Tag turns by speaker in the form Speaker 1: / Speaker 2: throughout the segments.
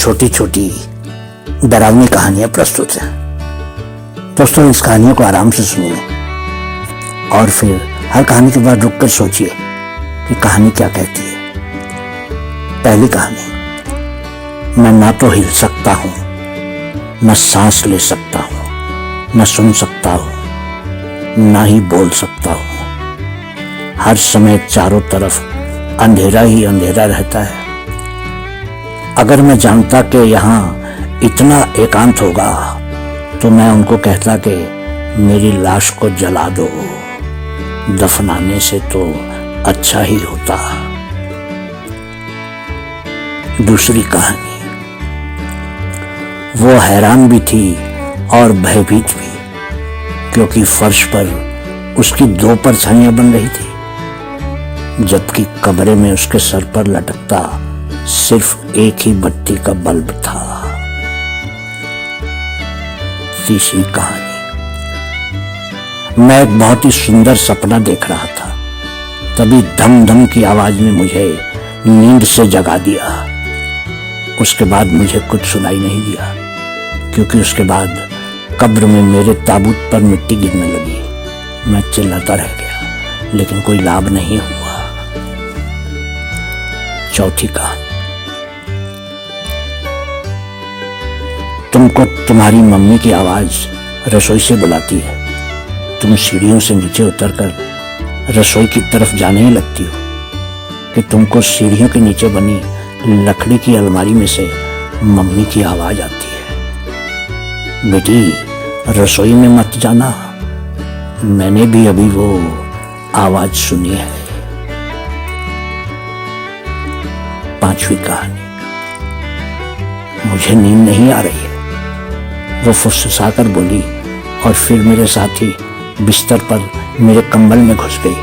Speaker 1: छोटी छोटी डरावनी कहानियां प्रस्तुत हैं। दोस्तों, इस कहानियों को आराम से सुनिए और फिर हर कहानी के बाद रुककर सोचिए कि कहानी क्या कहती है। पहली कहानी। मैं ना तो हिल सकता हूं, न सांस ले सकता हूं, न सुन सकता हूं, ना ही बोल सकता हूं। हर समय चारों तरफ अंधेरा ही अंधेरा रहता है। अगर मैं जानता कि यहाँ इतना एकांत होगा तो मैं उनको कहता कि मेरी लाश को जला दो, दफनाने से तो अच्छा ही होता। दूसरी कहानी। वो हैरान भी थी और भयभीत भी, क्योंकि फर्श पर उसकी 2 परछाइयां बन रही थी, जबकि कमरे में उसके सर पर लटकता सिर्फ एक ही बत्ती का बल्ब था। तीसरी कहानी। मैं एक बहुत ही सुंदर सपना देख रहा था, तभी धम धम की आवाज ने मुझे नींद से जगा दिया। उसके बाद मुझे कुछ सुनाई नहीं दिया, क्योंकि उसके बाद कब्र में मेरे ताबूत पर मिट्टी गिरने लगी। मैं चिल्लाता रह गया, लेकिन कोई लाभ नहीं हुआ। चौथी कहानी। तुमको तुम्हारी मम्मी की आवाज रसोई से बुलाती है। तुम सीढ़ियों से नीचे उतरकर रसोई की तरफ जाने ही लगती हो कि तुमको सीढ़ियों के नीचे बनी लकड़ी की अलमारी में से मम्मी की आवाज आती है, बेटी रसोई में मत जाना, मैंने भी अभी वो आवाज सुनी है। पांचवी कहानी। मुझे नींद नहीं आ रही है, वो फुसफुसाकर बोली और फिर मेरे साथ ही बिस्तर पर मेरे कंबल में घुस गई।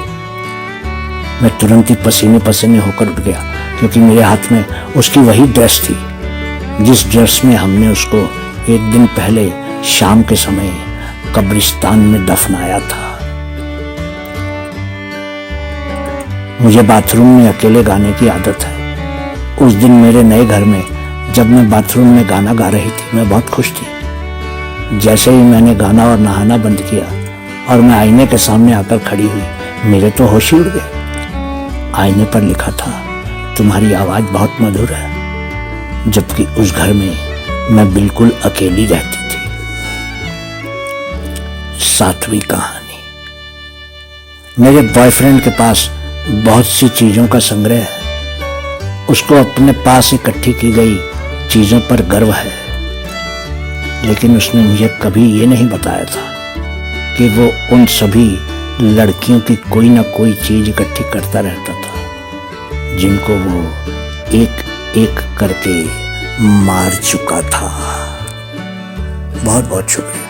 Speaker 1: मैं तुरंत ही पसीने पसीने होकर उठ गया, क्योंकि मेरे हाथ में उसकी वही ड्रेस थी जिस ड्रेस में हमने उसको एक दिन पहले शाम के समय कब्रिस्तान में दफनाया था। मुझे बाथरूम में अकेले गाने की आदत है। उस दिन मेरे नए घर में जब मैं बाथरूम में गाना गा रही थी, मैं बहुत खुश थी। जैसे ही मैंने गाना और नहाना बंद किया और मैं आईने के सामने आकर खड़ी हुई, मेरे तो होश ही उड़ गए। आईने पर लिखा था, तुम्हारी आवाज बहुत मधुर है, जबकि उस घर में मैं बिल्कुल अकेली रहती थी। सातवीं कहानी। मेरे बॉयफ्रेंड के पास बहुत सी चीजों का संग्रह है। उसको अपने पास इकट्ठी की गई चीजों पर गर्व है, लेकिन उसने मुझे कभी ये नहीं बताया था कि वो उन सभी लड़कियों की कोई ना कोई चीज इकट्ठी करता रहता था, जिनको वो एक एक करके मार चुका था। बहुत बहुत शुक्रिया।